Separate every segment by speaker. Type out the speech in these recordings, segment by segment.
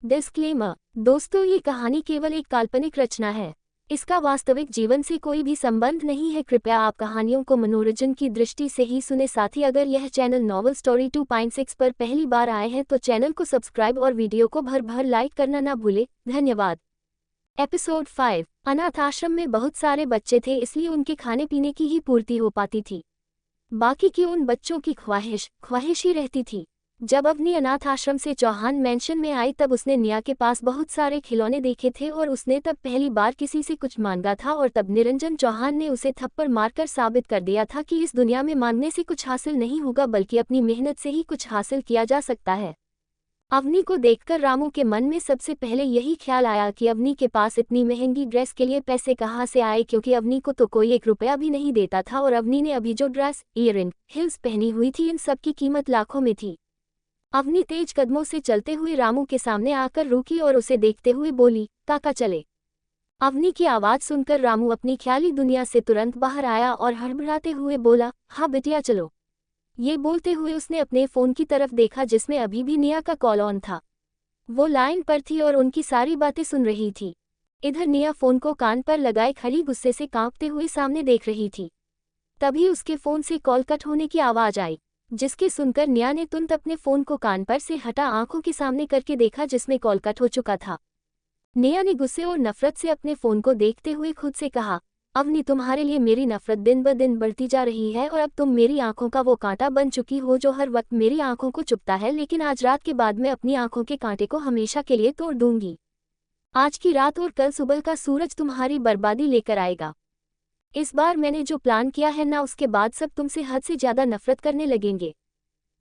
Speaker 1: Disclaimer. दोस्तों, ये कहानी केवल एक काल्पनिक रचना है। इसका वास्तविक जीवन से कोई भी संबंध नहीं है। कृपया आप कहानियों को मनोरंजन की दृष्टि से ही सुने। साथ ही अगर यह चैनल नॉवल स्टोरी 2.6 पर पहली बार आए हैं तो चैनल को सब्सक्राइब और वीडियो को भर भर लाइक करना ना भूले। धन्यवाद। एपिसोड 5। अनाथ आश्रम में बहुत सारे बच्चे थे, इसलिए उनके खाने पीने की ही पूर्ति हो पाती थी। बाकी की उन बच्चों की ख्वाहिश ही रहती थी। जब अवनी अनाथ आश्रम से चौहान मैंशन में आई तब उसने निया के पास बहुत सारे खिलौने देखे थे और उसने तब पहली बार किसी से कुछ मांगा था और तब निरंजन चौहान ने उसे थप्पड़ मारकर साबित कर दिया था कि इस दुनिया में मांगने से कुछ हासिल नहीं होगा बल्कि अपनी मेहनत से ही कुछ हासिल किया जा सकता है। अवनी को देखकर रामू के मन में सबसे पहले यही ख्याल आया कि अवनी के पास इतनी महंगी ड्रेस के लिए पैसे कहाँ से आए, क्योंकि अवनी को तो कोई 1 रुपया भी नहीं देता था और अवनी ने अभी जो ड्रेस, ईयरिंग, हिल्स पहनी हुई थी इन सब की कीमत लाखों में थी। अवनी तेज कदमों से चलते हुए रामू के सामने आकर रुकी और उसे देखते हुए बोली, काका चले। अवनी की आवाज़ सुनकर रामू अपनी ख्याली दुनिया से तुरंत बाहर आया और हड़बड़ाते हुए बोला, हाँ बिटिया चलो। ये बोलते हुए उसने अपने फ़ोन की तरफ देखा जिसमें अभी भी निया का कॉल ऑन था। वो लाइन पर थी और उनकी सारी बातें सुन रही थी। इधर निया फ़ोन को कान पर लगाए खड़ी गुस्से से कांपते हुए सामने देख रही थी। तभी उसके फ़ोन से कॉल कट होने की आवाज़ आई, जिसके सुनकर निया ने तुरंत अपने फ़ोन को कान पर से हटा आंखों के सामने करके देखा जिसमें कॉल कट हो चुका था। निया ने गुस्से और नफरत से अपने फ़ोन को देखते हुए खुद से कहा, अवनी तुम्हारे लिए मेरी नफरत दिन ब दिन बढ़ती जा रही है और अब तुम मेरी आंखों का वो कांटा बन चुकी हो जो हर वक्त मेरी आंखों को चुभता है, लेकिन आज रात के बाद मैं अपनी आंखों के कांटे को हमेशा के लिए तोड़ दूंगी। आज की रात और कल सुबह का सूरज तुम्हारी बर्बादी लेकर आएगा। इस बार मैंने जो प्लान किया है ना, उसके बाद सब तुमसे हद से ज़्यादा नफरत करने लगेंगे।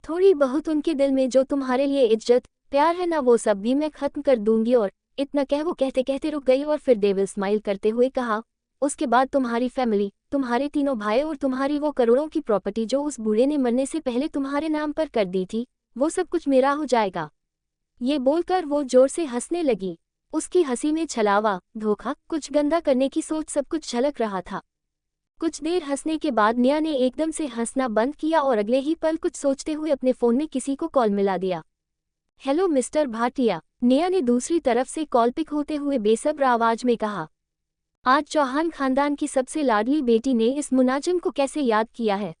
Speaker 1: थोड़ी बहुत उनके दिल में जो तुम्हारे लिए इज्जत प्यार है ना, वो सब भी मैं खत्म कर दूंगी। और इतना कह वो कहते कहते रुक गई और फिर डेविल स्माइल करते हुए कहा, उसके बाद तुम्हारी फैमिली, तुम्हारे 3 भाई और तुम्हारी वो करोड़ों की प्रॉपर्टी जो उस बूढ़े ने मरने से पहले तुम्हारे नाम पर कर दी थी, वो सब कुछ मेरा हो जाएगा। ये बोलकर वो जोर से हंसने लगी। उसकी हंसी में छलावा, धोखा, कुछ गंदा करने की सोच सब कुछ झलक रहा था। कुछ देर हंसने के बाद निया ने एकदम से हंसना बंद किया और अगले ही पल कुछ सोचते हुए अपने फ़ोन में किसी को कॉल मिला दिया। हेलो मिस्टर भाटिया, निया ने दूसरी तरफ से कॉल पिक होते हुए बेसब्र आवाज में कहा। आज चौहान खानदान की सबसे लाडली बेटी ने इस मुनाजिम को कैसे याद किया है?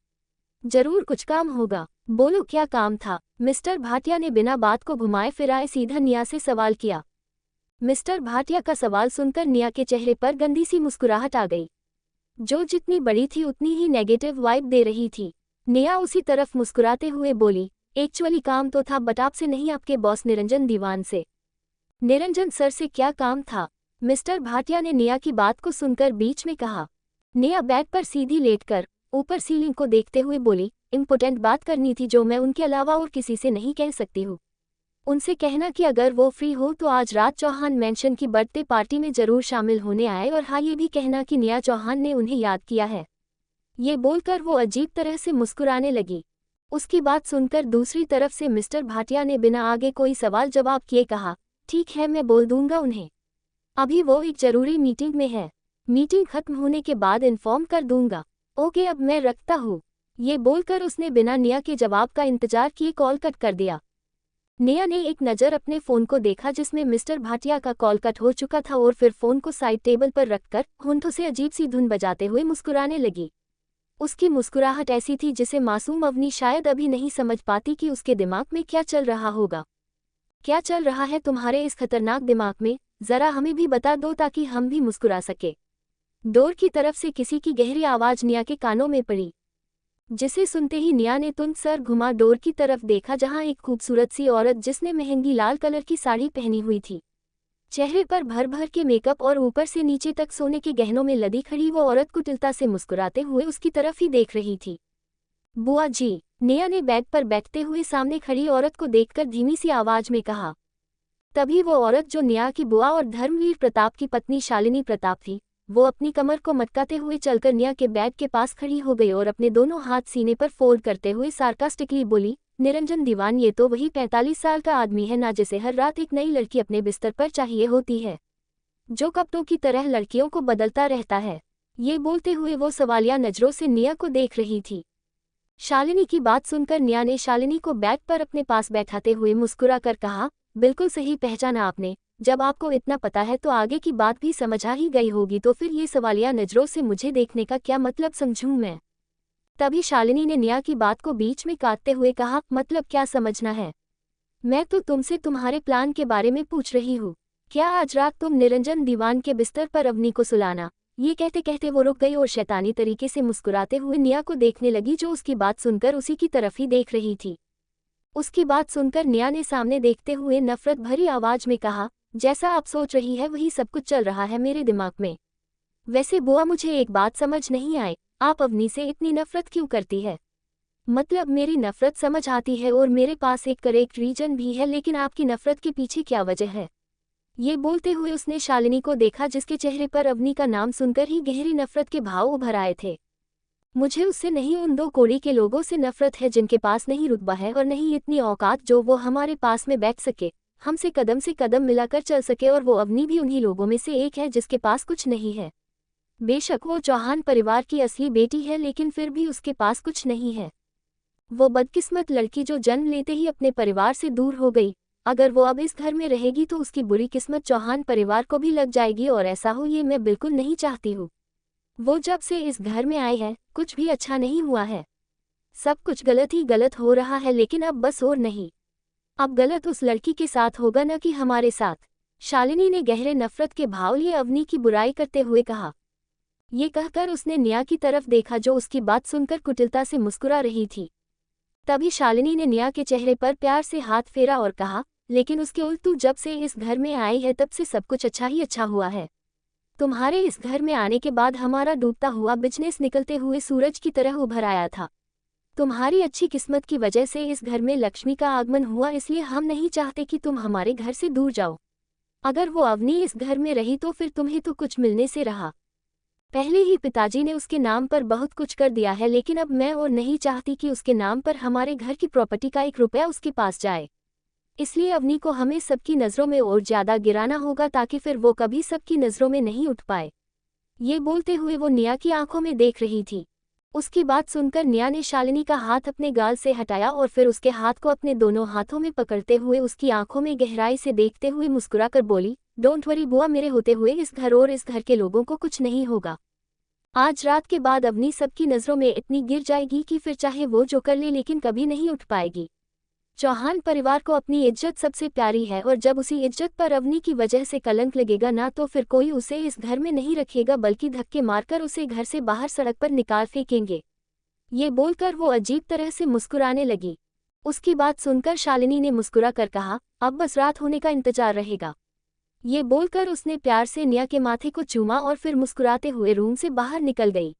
Speaker 1: जरूर कुछ काम होगा, बोलो क्या काम था? मिस्टर भाटिया ने बिना बात को घुमाए फिराए सीधा निया से सवाल किया। मिस्टर भाटिया का सवाल सुनकर निया के चेहरे पर गंदी सी मुस्कुराहट आ गई, जो जितनी बड़ी थी उतनी ही नेगेटिव वाइब दे रही थी। निया उसी तरफ मुस्कुराते हुए बोली, एक्चुअली काम तो था बट आपसे नहीं, आपके बॉस निरंजन दीवान से। निरंजन सर से क्या काम था? मिस्टर भाटिया ने निया की बात को सुनकर बीच में कहा। निया बेड पर सीधी लेटकर ऊपर सीलिंग को देखते हुए बोली, इम्पोर्टेंट बात करनी थी जो मैं उनके अलावा और किसी से नहीं कह सकती हूँ। उनसे कहना कि अगर वो फ्री हो तो आज रात चौहान मैंशन की बर्थडे पार्टी में जरूर शामिल होने आए, और हाँ ये भी कहना कि निया चौहान ने उन्हें याद किया है। ये बोलकर वो अजीब तरह से मुस्कुराने लगी। उसकी बात सुनकर दूसरी तरफ से मिस्टर भाटिया ने बिना आगे कोई सवाल जवाब किए कहा, ठीक है मैं बोल दूंगा उन्हें, अभी वो एक जरूरी मीटिंग में है, मीटिंग खत्म होने के बाद इन्फॉर्म कर दूंगा। ओके अब मैं रखता हूँ। ये बोलकर उसने बिना निया के जवाब का इंतजार किए कॉल कट कर दिया। निया ने एक नज़र अपने फ़ोन को देखा जिसमें मिस्टर भाटिया का कॉल कट हो चुका था और फिर फ़ोन को साइड टेबल पर रखकर होंठों से अजीब सी धुन बजाते हुए मुस्कुराने लगी। उसकी मुस्कुराहट ऐसी थी जिसे मासूम अवनी शायद अभी नहीं समझ पाती कि उसके दिमाग में क्या चल रहा होगा। क्या चल रहा है तुम्हारे इस खतरनाक दिमाग में? ज़रा हमें भी बता दो ताकि हम भी मुस्कुरा सके। डोर की तरफ से किसी की गहरी आवाज़ निया के कानों में पड़ी, जिसे सुनते ही निया ने तुरंत सर घुमा डोर की तरफ देखा जहां एक खूबसूरत सी औरत जिसने महंगी लाल कलर की साड़ी पहनी हुई थी, चेहरे पर भर भर के मेकअप और ऊपर से नीचे तक सोने के गहनों में लदी खड़ी वो औरत कुटिलता से मुस्कुराते हुए उसकी तरफ ही देख रही थी। बुआ जी, निया ने बेड पर बैठते हुए सामने खड़ी औरत को देखकर धीमी सी आवाज में कहा। तभी वो औरत जो निया की बुआ और धर्मवीर प्रताप की पत्नी शालिनी प्रताप थी, वो अपनी कमर को मटकाते हुए चलकर निया के बेड के पास खड़ी हो गई और अपने दोनों हाथ सीने पर फोल्ड करते हुए सार्कास्टिकली बोली, निरंजन दीवान ये तो वही 45 साल का आदमी है ना जिसे हर रात एक नई लड़की अपने बिस्तर पर चाहिए होती है, जो कपड़ों की तरह लड़कियों को बदलता रहता है। ये बोलते हुए वो सवालिया नजरों से निया को देख रही थी। शालिनी की बात सुनकर निया ने शालिनी को बेड पर अपने पास बैठाते हुए मुस्कुरा कर कहा, बिल्कुल सही पहचाना आपने। जब आपको इतना पता है तो आगे की बात भी समझ आ ही गई होगी, तो फिर ये सवालिया नज़रों से मुझे देखने का क्या मतलब समझूं मैं? तभी शालिनी ने नेहा की बात को बीच में काटते हुए कहा, मतलब क्या समझना है? मैं तो तुमसे तुम्हारे प्लान के बारे में पूछ रही हूँ। क्या आज रात तुम निरंजन दीवान के बिस्तर पर अवनी को सुलाना? ये कहते कहते वो रुक गई और शैतानी तरीके से मुस्कुराते हुए नेहा को देखने लगी, जो उसकी बात सुनकर उसी की तरफ ही देख रही थी। उसकी बात सुनकर नेहा ने सामने देखते हुए नफरत भरी आवाज में कहा, जैसा आप सोच रही है वही सब कुछ चल रहा है मेरे दिमाग में। वैसे बुआ, मुझे एक बात समझ नहीं आई, आप अवनी से इतनी नफरत क्यों करती है? मतलब मेरी नफरत समझ आती है और मेरे पास एक करेक्ट रीजन भी है, लेकिन आपकी नफरत के पीछे क्या वजह है? ये बोलते हुए उसने शालिनी को देखा, जिसके चेहरे पर अवनी का नाम सुनकर ही गहरी नफरत के भाव उभर आए थे। मुझे उससे नहीं, उन दो कोड़ी के लोगों से नफरत है जिनके पास नहीं रुतबा है और नहीं इतनी औकात जो वो हमारे पास में बैठ सके, हमसे कदम से कदम मिलाकर चल सके, और वो अवनी भी उन्हीं लोगों में से एक है जिसके पास कुछ नहीं है। बेशक वो चौहान परिवार की असली बेटी है, लेकिन फिर भी उसके पास कुछ नहीं है। वो बदकिस्मत लड़की जो जन्म लेते ही अपने परिवार से दूर हो गई। अगर वो अब इस घर में रहेगी तो उसकी बुरी किस्मत चौहान परिवार को भी लग जाएगी, और ऐसा हो ये मैं बिल्कुल नहीं चाहती हूँ। वो जब से इस घर में आई है कुछ भी अच्छा नहीं हुआ है। सब कुछ गलत ही गलत हो रहा है, लेकिन अब बस और नहीं। अब गलत उस लड़की के साथ होगा, न कि हमारे साथ। शालिनी ने गहरे नफरत के भाव लिए अवनी की बुराई करते हुए कहा। ये कहकर उसने नेहा की तरफ देखा, जो उसकी बात सुनकर कुटिलता से मुस्कुरा रही थी। तभी शालिनी ने नेहा के चेहरे पर प्यार से हाथ फेरा और कहा, लेकिन उसके उल्ट तू जब से इस घर में आई है तब से सब कुछ अच्छा ही अच्छा हुआ है। तुम्हारे इस घर में आने के बाद हमारा डूबता हुआ बिजनेस निकलते हुए सूरज की तरह उभर आया था। तुम्हारी अच्छी किस्मत की वजह से इस घर में लक्ष्मी का आगमन हुआ, इसलिए हम नहीं चाहते कि तुम हमारे घर से दूर जाओ। अगर वो अवनी इस घर में रही तो फिर तुम्हें तो कुछ मिलने से रहा। पहले ही पिताजी ने उसके नाम पर बहुत कुछ कर दिया है, लेकिन अब मैं और नहीं चाहती कि उसके नाम पर हमारे घर की प्रॉपर्टी का एक रुपया उसके पास जाए। इसलिए अवनी को हमें सबकी नज़रों में और ज़्यादा गिराना होगा, ताकि फिर वो कभी सबकी नज़रों में नहीं उठ पाए। ये बोलते हुए वो नेहा की आंखों में देख रही थी। उसकी बात सुनकर नेहा ने शालिनी का हाथ अपने गाल से हटाया और फिर उसके हाथ को अपने दोनों हाथों में पकड़ते हुए उसकी आंखों में गहराई से देखते हुए मुस्कुराकर बोली, डोंट वरी बुआ, मेरे होते हुए इस घर और इस घर के लोगों को कुछ नहीं होगा। आज रात के बाद अवनी सबकी नज़रों में इतनी गिर जाएगी कि फिर चाहे वो जो कर ले लेकिन कभी नहीं उठ पाएगी। चौहान परिवार को अपनी इज्जत सबसे प्यारी है, और जब उसी इज्जत पर अवनी की वजह से कलंक लगेगा ना, तो फिर कोई उसे इस घर में नहीं रखेगा, बल्कि धक्के मारकर उसे घर से बाहर सड़क पर निकाल फेंकेंगे। ये बोलकर वो अजीब तरह से मुस्कुराने लगी। उसकी बात सुनकर शालिनी ने मुस्कुरा कर कहा, अब बस रात होने का इंतजार रहेगा। ये बोलकर उसने प्यार से नेहा के माथे को चूमा और फिर मुस्कुराते हुए रूम से बाहर निकल गई।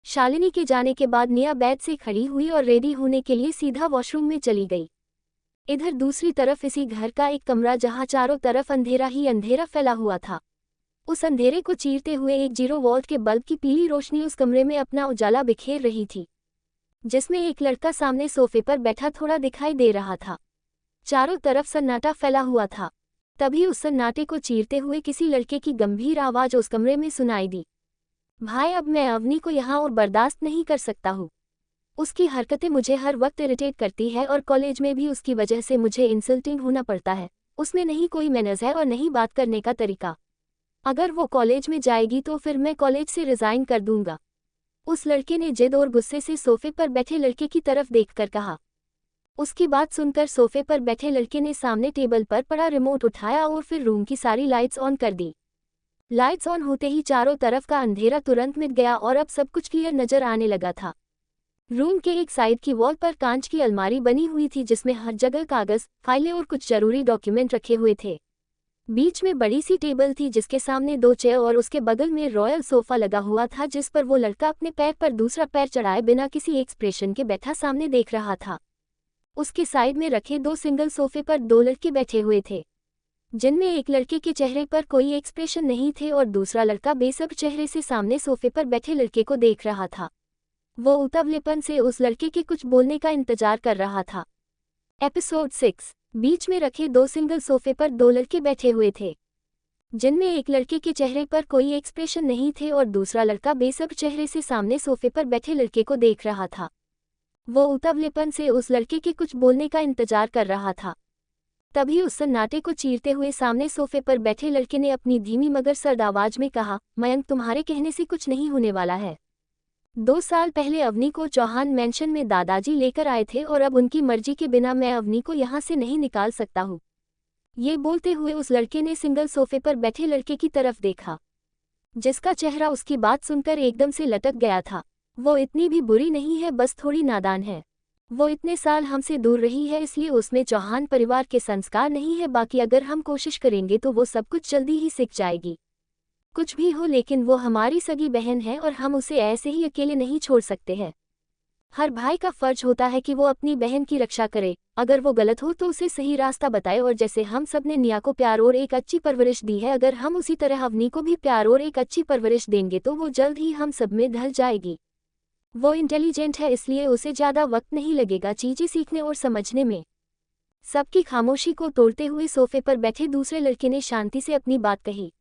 Speaker 1: शालिनी के जाने के बाद नेहा बेड से खड़ी हुई और रेडी होने के लिए सीधा वॉशरूम में चली गई। इधर दूसरी तरफ इसी घर का एक कमरा, जहां चारों तरफ अंधेरा ही अंधेरा फैला हुआ था। उस अंधेरे को चीरते हुए एक 0 वोल्ट के बल्ब की पीली रोशनी उस कमरे में अपना उजाला बिखेर रही थी, जिसमें एक लड़का सामने सोफे पर बैठा थोड़ा दिखाई दे रहा था। चारों तरफ सन्नाटा फैला हुआ था। तभी उस सन्नाटे को चीरते हुए किसी लड़के की गंभीर आवाज उस कमरे में सुनाई दी, भाई अब मैं अवनी को यहाँ और बर्दाश्त नहीं कर सकता हूँ। उसकी हरकतें मुझे हर वक्त इरिटेट करती है, और कॉलेज में भी उसकी वजह से मुझे इंसल्टिंग होना पड़ता है। उसमें नहीं कोई मैनर्स है और नहीं बात करने का तरीका। अगर वो कॉलेज में जाएगी तो फिर मैं कॉलेज से रिजाइन कर दूंगा। उस लड़के ने जिद और गुस्से से सोफे पर बैठे लड़के की तरफ देखकर कहा। उसकी बात सुनकर सोफे पर बैठे लड़के ने सामने टेबल पर पड़ा रिमोट उठाया और फिर रूम की सारी लाइट्स ऑन कर दी। लाइट्स ऑन होते ही चारों तरफ का अंधेरा तुरंत मिट गया और अब सब कुछ क्लियर नजर आने लगा था। रूम के एक साइड की वॉल पर कांच की अलमारी बनी हुई थी, जिसमें हर जगह कागज, फाइलें और कुछ जरूरी डॉक्यूमेंट रखे हुए थे। बीच में बड़ी सी टेबल थी, जिसके सामने 2 चेयर और उसके बगल में रॉयल सोफा लगा हुआ था, जिस पर वो लड़का अपने पैर पर दूसरा पैर चढ़ाए बिना किसी एक्सप्रेशन के बैठा सामने देख रहा था। उसके साइड में रखे 2 सिंगल सोफे पर 2 लड़के बैठे हुए थे, जिनमें एक लड़के के चेहरे पर कोई एक्सप्रेशन नहीं थे और दूसरा लड़का बेसब्र चेहरे से सामने सोफे पर बैठे लड़के को देख रहा था। वो उतावलेपन से उस लड़के के कुछ बोलने का इंतजार कर रहा था। एपिसोड 6। बीच में रखे 2 सिंगल सोफे पर 2 लड़के बैठे हुए थे, जिनमें एक लड़के के चेहरे पर कोई एक्सप्रेशन नहीं थे और दूसरा लड़का बेसब्र चेहरे से सामने सोफे पर बैठे लड़के को देख रहा था। वो उतावलेपन से उस लड़के के कुछ बोलने का इंतजार कर रहा था। तभी उस सन्नाटे को चीरते हुए सामने सोफे पर बैठे लड़के ने अपनी धीमी मगर सर्द आवाज में कहा, मयंक, तुम्हारे कहने से कुछ नहीं होने वाला है। 2 साल पहले अवनी को चौहान मेंशन में दादाजी लेकर आए थे और अब उनकी मर्जी के बिना मैं अवनी को यहाँ से नहीं निकाल सकता हूँ। ये बोलते हुए उस लड़के ने सिंगल सोफे पर बैठे लड़के की तरफ देखा, जिसका चेहरा उसकी बात सुनकर एकदम से लटक गया था। वो इतनी भी बुरी नहीं है, बस थोड़ी नादान है। वो इतने साल हमसे दूर रही है, इसलिए उसमें चौहान परिवार के संस्कार नहीं है। बाकी अगर हम कोशिश करेंगे तो वो सब कुछ जल्दी ही सीख जाएगी। कुछ भी हो, लेकिन वो हमारी सगी बहन है और हम उसे ऐसे ही अकेले नहीं छोड़ सकते हैं। हर भाई का फर्ज होता है कि वो अपनी बहन की रक्षा करे। अगर वो गलत हो तो उसे सही रास्ता बताए, और जैसे हम सब ने निया को प्यार और एक अच्छी परवरिश दी है, अगर हम उसी तरह अवनी को भी प्यार और एक अच्छी परवरिश देंगे तो वो जल्द ही हम सब में ढल जाएगी। वो इंटेलिजेंट है, इसलिए उसे ज़्यादा वक्त नहीं लगेगा चीज़ें सीखने और समझने में। सबकी खामोशी को तोड़ते हुए सोफे पर बैठे दूसरे लड़के ने शांति से अपनी बात कही।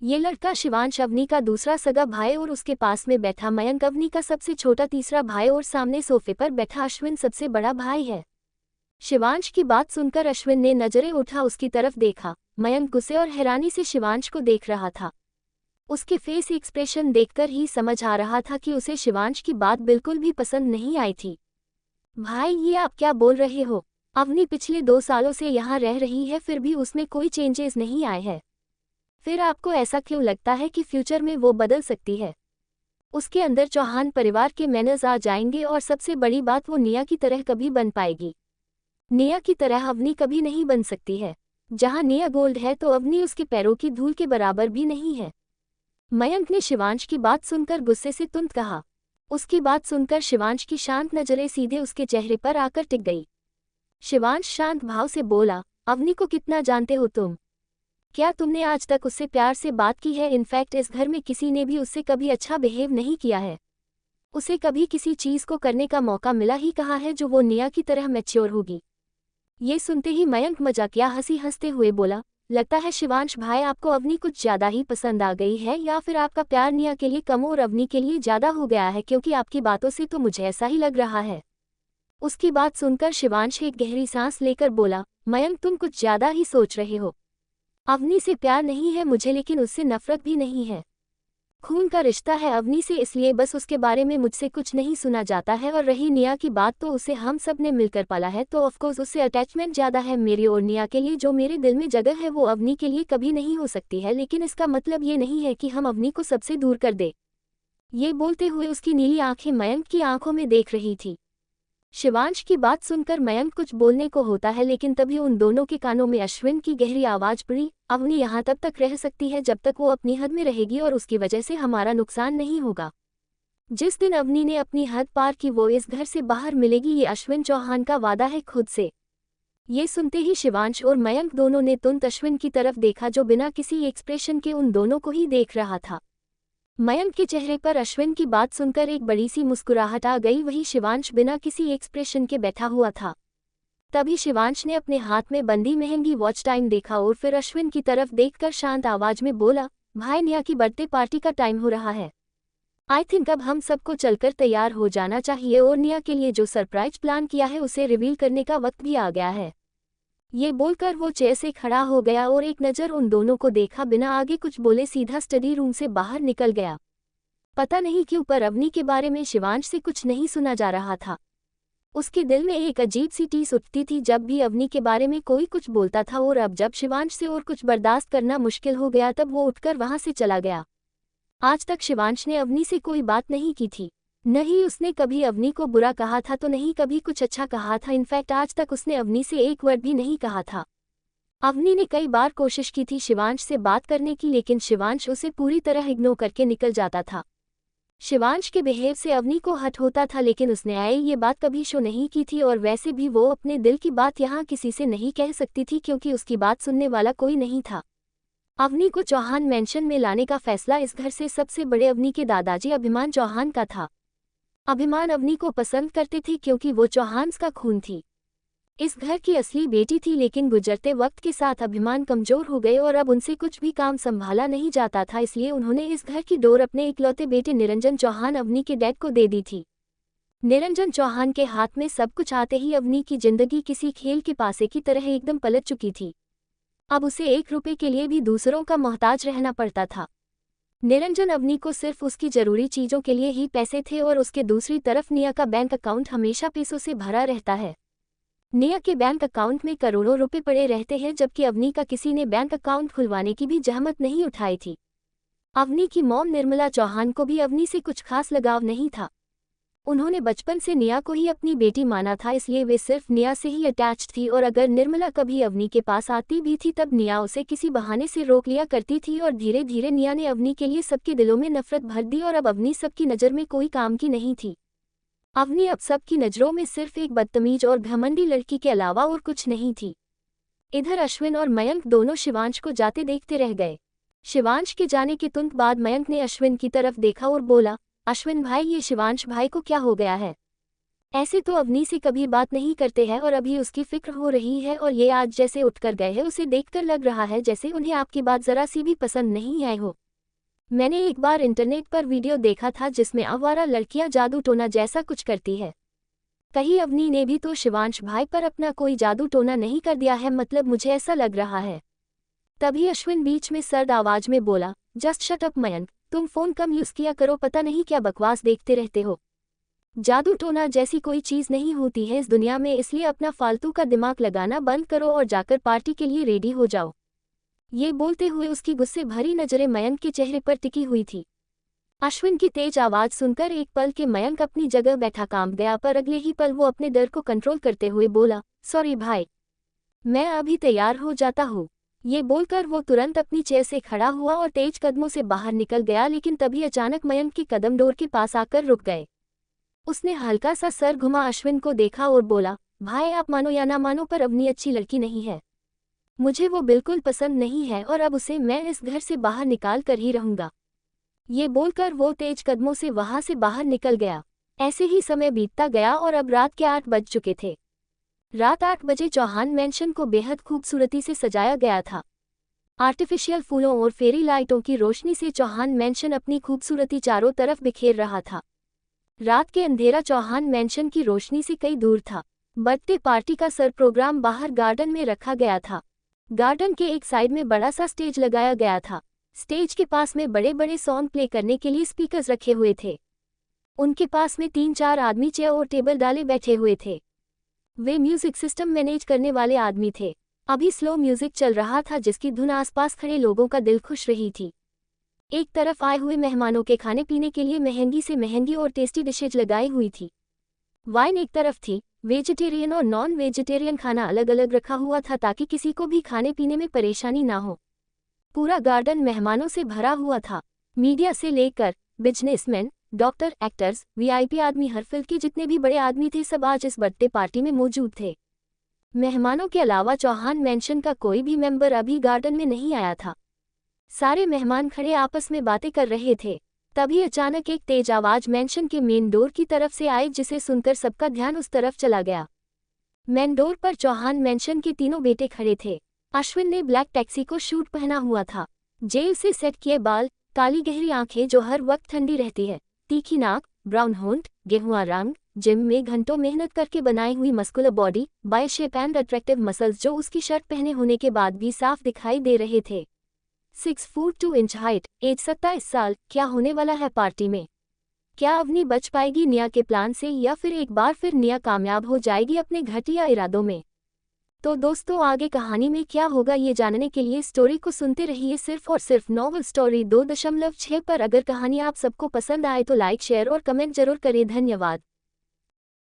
Speaker 1: ये लड़का शिवांश अवनी का दूसरा सगा भाई और उसके पास में बैठा मयंक अवनी का सबसे छोटा तीसरा भाई और सामने सोफे पर बैठा अश्विन सबसे बड़ा भाई है। शिवांश की बात सुनकर अश्विन ने नजरें उठा उसकी तरफ देखा। मयंक गुस्से और हैरानी से शिवांश को देख रहा था। उसके फेस एक्सप्रेशन देखकर ही समझ आ रहा था कि उसे शिवांश की बात बिल्कुल भी पसंद नहीं आई थी। भाई, ये आप क्या बोल रहे हो? अवनी पिछले 2 सालों से यहाँ रह रही है, फिर भी उसमें कोई चेंजेस नहीं आए हैं। फिर आपको ऐसा क्यों लगता है कि फ्यूचर में वो बदल सकती है? उसके अंदर चौहान परिवार के मैनर्स आ जाएंगे, और सबसे बड़ी बात, वो निया की तरह कभी बन पाएगी। निया की तरह अवनी कभी नहीं बन सकती है। जहां निया गोल्ड है तो अवनी उसके पैरों की धूल के बराबर भी नहीं है। मयंक ने शिवांश की बात सुनकर गुस्से से तुरंत कहा। उसकी बात सुनकर शिवांश की शांत नजरें सीधे उसके चेहरे पर आकर टिक गई। शिवांश शांत भाव से बोला, अवनी को कितना जानते हो तुम? क्या तुमने आज तक उससे प्यार से बात की है? इनफैक्ट इस घर में किसी ने भी उससे कभी अच्छा बिहेव नहीं किया है। उसे कभी किसी चीज़ को करने का मौका मिला ही कहाँ है जो वो निया की तरह मैच्योर होगी। ये सुनते ही मयंक मजाकिया हंसी हंसते हुए बोला, लगता है शिवांश भाई आपको अवनी कुछ ज़्यादा ही पसंद आ गई है, या फिर आपका प्यार निया के लिए कम और अवनी के लिए ज़्यादा हो गया है, क्योंकि आपकी बातों से तो मुझे ऐसा ही लग रहा है। उसकी बात सुनकर शिवांश एक गहरी सांस लेकर बोला, मयंक तुम कुछ ज़्यादा ही सोच रहे हो। अवनी से प्यार नहीं है मुझे, लेकिन उससे नफरत भी नहीं है। खून का रिश्ता है अवनी से, इसलिए बस उसके बारे में मुझसे कुछ नहीं सुना जाता है। और रही निया की बात, तो उसे हम सब ने मिलकर पाला है, तो ऑफकोर्स उससे अटैचमेंट ज़्यादा है मेरी और निया के लिए। जो मेरे दिल में जगह है वो अवनी के लिए कभी नहीं हो सकती है, लेकिन इसका मतलब ये नहीं है कि हम अवनी को सबसे दूर कर दे। ये बोलते हुए उसकी नीली आंखें मयंक की आंखों में देख रही थी। शिवांश की बात सुनकर मयंक कुछ बोलने को होता है, लेकिन तभी उन दोनों के कानों में अश्विन की गहरी आवाज पड़ी, अवनी यहाँ तब तक रह सकती है जब तक वो अपनी हद में रहेगी, और उसकी वजह से हमारा नुकसान नहीं होगा। जिस दिन अवनी ने अपनी हद पार की वो इस घर से बाहर मिलेगी, ये अश्विन चौहान का वादा है खुद से। ये सुनते ही शिवांश और मयंक दोनों ने तुरंत अश्विन की तरफ देखा, जो बिना किसी एक्सप्रेशन के उन दोनों को ही देख रहा था। मयंक के चेहरे पर अश्विन की बात सुनकर एक बड़ी सी मुस्कुराहट आ गई। वही शिवांश बिना किसी एक्सप्रेशन के बैठा हुआ था। तभी शिवांश ने अपने हाथ में बंदी महंगी वॉच टाइम देखा और फिर अश्विन की तरफ देखकर शांत आवाज में बोला, भाई निया की बर्थडे पार्टी का टाइम हो रहा है। आई थिंक अब हम सबको चलकर तैयार हो जाना चाहिए, और निया के लिए जो सरप्राइज प्लान किया है उसे रिवील करने का वक्त भी आ गया है। ये बोलकर वो चेयर से खड़ा हो गया और एक नज़र उन दोनों को देखा बिना आगे कुछ बोले सीधा स्टडी रूम से बाहर निकल गया। पता नहीं क्यों पर अवनी के बारे में शिवांश से कुछ नहीं सुना जा रहा था। उसके दिल में एक अजीब सी टीस उठती थी जब भी अवनी के बारे में कोई कुछ बोलता था, और अब जब शिवांश से और कुछ बर्दाश्त करना मुश्किल हो गया तब वो उठकर वहां से चला गया। आज तक शिवांश ने अवनी से कोई बात नहीं की थी। न ही उसने कभी अवनी को बुरा कहा था, तो नहीं कभी कुछ अच्छा कहा था। इनफैक्ट आज तक उसने अवनी से एक वर्ड भी नहीं कहा था। अवनी ने कई बार कोशिश की थी शिवांश से बात करने की, लेकिन शिवांश उसे पूरी तरह इग्नोर करके निकल जाता था। शिवांश के बिहेव से अवनी को हट होता था, लेकिन उसने आए ये बात कभी शो नहीं की थी, और वैसे भी वो अपने दिल की बात यहाँ किसी से नहीं कह सकती थी, क्योंकि उसकी बात सुनने वाला कोई नहीं था। अवनी को चौहान मेंशन में लाने का फैसला इस घर से सबसे बड़े अवनी के दादाजी अभिमान चौहान का था। अभिमान अवनी को पसंद करते थे क्योंकि वो चौहान्स का खून थी। इस घर की असली बेटी थी, लेकिन गुजरते वक्त के साथ अभिमान कमजोर हो गए और अब उनसे कुछ भी काम संभाला नहीं जाता था, इसलिए उन्होंने इस घर की डोर अपने इकलौते बेटे निरंजन चौहान अवनी के डैड को दे दी थी। निरंजन चौहान के हाथ में सब कुछ आते ही अवनी की जिंदगी किसी खेल के पासे की तरह एकदम पलट चुकी थी। अब उसे 1 रुपए के लिए भी दूसरों का मोहताज रहना पड़ता था। निरंजन अवनी को सिर्फ उसकी जरूरी चीजों के लिए ही पैसे थे और उसके दूसरी तरफ निया का बैंक अकाउंट हमेशा पैसों से भरा रहता है। निया के बैंक अकाउंट में करोड़ों रुपए पड़े रहते हैं, जबकि अवनी का किसी ने बैंक अकाउंट खुलवाने की भी जहमत नहीं उठाई थी। अवनी की मॉम निर्मला चौहान को भी अवनी से कुछ खास लगाव नहीं था। उन्होंने बचपन से निया को ही अपनी बेटी माना था, इसलिए वे सिर्फ निया से ही अटैच्ड थी और अगर निर्मला कभी अवनी के पास आती भी थी तब निया उसे किसी बहाने से रोक लिया करती थी और धीरे धीरे निया ने अवनी के लिए सबके दिलों में नफरत भर दी और अब अवनी सबकी नज़र में कोई काम की नहीं थी। अवनी अब सबकी नज़रों में सिर्फ एक बदतमीज और घमंडी लड़की के अलावा और कुछ नहीं थी। इधर अश्विन और मयंक दोनों शिवांश को जाते देखते रह गए। शिवांश के जाने के तुरंत बाद मयंक ने अश्विन की तरफ देखा और बोला, अश्विन भाई, ये शिवांश भाई को क्या हो गया है? ऐसे तो अवनी से कभी बात नहीं करते हैं और अभी उसकी फिक्र हो रही है और ये आज जैसे उठकर गए हैं उसे देखकर लग रहा है जैसे उन्हें आपकी बात जरा सी भी पसंद नहीं आई हो। मैंने एक बार इंटरनेट पर वीडियो देखा था जिसमें आवारा लड़कियां जादू टोना जैसा कुछ करती है। कहीं अवनी ने भी तो शिवांश भाई पर अपना कोई जादू टोना नहीं कर दिया है? मतलब मुझे ऐसा लग रहा है। तभी अश्विन बीच में सर्द आवाज में बोला, जस्ट शट अप मयंक, तुम फोन कम यूज किया करो, पता नहीं क्या बकवास देखते रहते हो। जादू टोना जैसी कोई चीज नहीं होती है इस दुनिया में, इसलिए अपना फालतू का दिमाग लगाना बंद करो और जाकर पार्टी के लिए रेडी हो जाओ। ये बोलते हुए उसकी गुस्से भरी नजरें मयंक के चेहरे पर टिकी हुई थी। अश्विन की तेज आवाज सुनकर एक पल के मयंक अपनी जगह बैठा कांप गया, पर अगले ही पल वो अपने डर को कंट्रोल करते हुए बोला, सॉरी भाई, मैं अभी तैयार हो जाता हूँ। ये बोलकर वो तुरंत अपनी चेयर से खड़ा हुआ और तेज कदमों से बाहर निकल गया, लेकिन तभी अचानक मयंक के कदम डोर के पास आकर रुक गए। उसने हल्का सा सर घुमा अश्विन को देखा और बोला, भाई आप मानो या ना मानो पर अवनी अच्छी लड़की नहीं है, मुझे वो बिल्कुल पसंद नहीं है और अब उसे मैं इस घर से बाहर निकाल कर ही रहूंगा। ये बोलकर वो तेज कदमों से वहां से बाहर निकल गया। ऐसे ही समय बीतता गया और अब रात के 8 बज चुके थे। रात 8 बजे चौहान मैंशन को बेहद खूबसूरती से सजाया गया था। आर्टिफिशियल फूलों और फेरी लाइटों की रोशनी से चौहान मैंशन अपनी खूबसूरती चारों तरफ बिखेर रहा था। रात के अंधेरा चौहान मैंशन की रोशनी से कई दूर था। बर्थडे पार्टी का सर प्रोग्राम बाहर गार्डन में रखा गया था। गार्डन के एक साइड में बड़ा सा स्टेज लगाया गया था। स्टेज के पास में बड़े बड़े सॉन्ग प्ले करने के लिए स्पीकर्स रखे हुए थे। उनके पास में 3-4 आदमी चेयर और टेबल डाले बैठे हुए थे। वे म्यूजिक सिस्टम मैनेज करने वाले आदमी थे। अभी स्लो म्यूजिक चल रहा था जिसकी धुन आसपास खड़े लोगों का दिल खुश रही थी। एक तरफ आए हुए मेहमानों के खाने पीने के लिए महंगी से महंगी और टेस्टी डिशेज लगाई हुई थी। वाइन एक तरफ थी। वेजिटेरियन और नॉन वेजिटेरियन खाना अलग अलग रखा हुआ था ताकि किसी को भी खाने पीने में परेशानी ना हो। पूरा गार्डन मेहमानों से भरा हुआ था। मीडिया से लेकर बिजनेसमैन, डॉक्टर, एक्टर्स, वीआईपी आदमी, हर फील्ड के जितने भी बड़े आदमी थे सब आज इस बर्थडे पार्टी में मौजूद थे। मेहमानों के अलावा चौहान मैंशन का कोई भी मेंबर अभी गार्डन में नहीं आया था। सारे मेहमान खड़े आपस में बातें कर रहे थे। तभी अचानक एक तेज आवाज मैंशन के मेन डोर की तरफ से आई, जिसे सुनकर सबका ध्यान उस तरफ चला गया। मेन डोर पर चौहान मैंशन के तीनों बेटे खड़े थे। अश्विन ने ब्लैक टैक्सी को शूट पहना हुआ था। जेल से सेट किए बाल, काली गहरी आंखें जो हर वक्त ठंडी रहती है, तीखी नाक, ब्राउन होंठ, गेहुआ रंग, जिम में घंटों मेहनत करके बनाई हुई muscular body, V shape and attractive muscles जो उसकी शर्ट पहने होने के बाद भी साफ दिखाई दे रहे थे। 6 फुट 2 इंच हाइट, एज 27 साल। क्या होने वाला है पार्टी में? क्या अवनी बच पाएगी निया के प्लान से या फिर एक बार फिर निया कामयाब हो जाएगी अपने घटिया इरादों में? तो दोस्तों आगे कहानी में क्या होगा ये जानने के लिए स्टोरी को सुनते रहिए सिर्फ और सिर्फ नॉवल स्टोरी 2.6 पर। अगर कहानी आप सबको पसंद आए तो लाइक, शेयर और कमेंट जरूर करें। धन्यवाद।